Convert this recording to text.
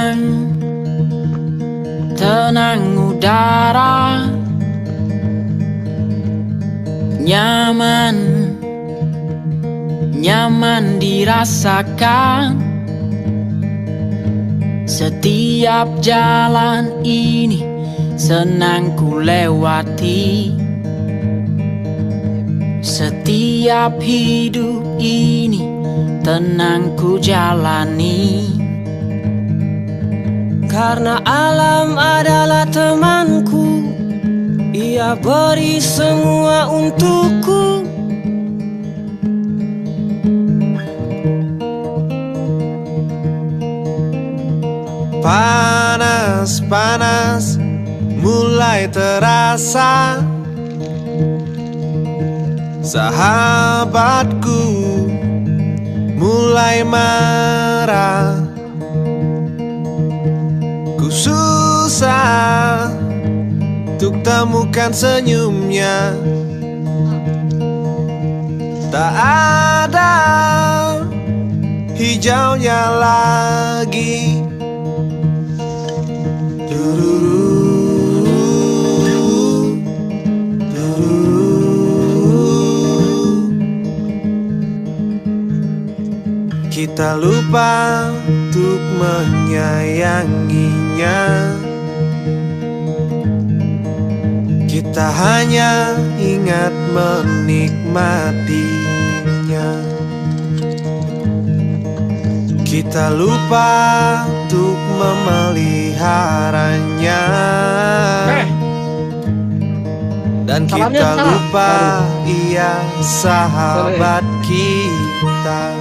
Tenang, tenang udara, nyaman, nyaman dirasakan. Setiap jalan ini senang ku lewati. Setiap hidup ini tenang ku jalani. Karena alam adalah temanku, ia beri semua untukku. Panas-panas mulai terasa, sahabatku mulai marah. Ku susah untuk temukan senyumnya, tak ada hijaunya lagi. Kita lupa untuk menyayanginya. Kita hanya ingat menikmatinya. Kita lupa untuk memeliharanya. Dan kita lupa ia sahabat kita.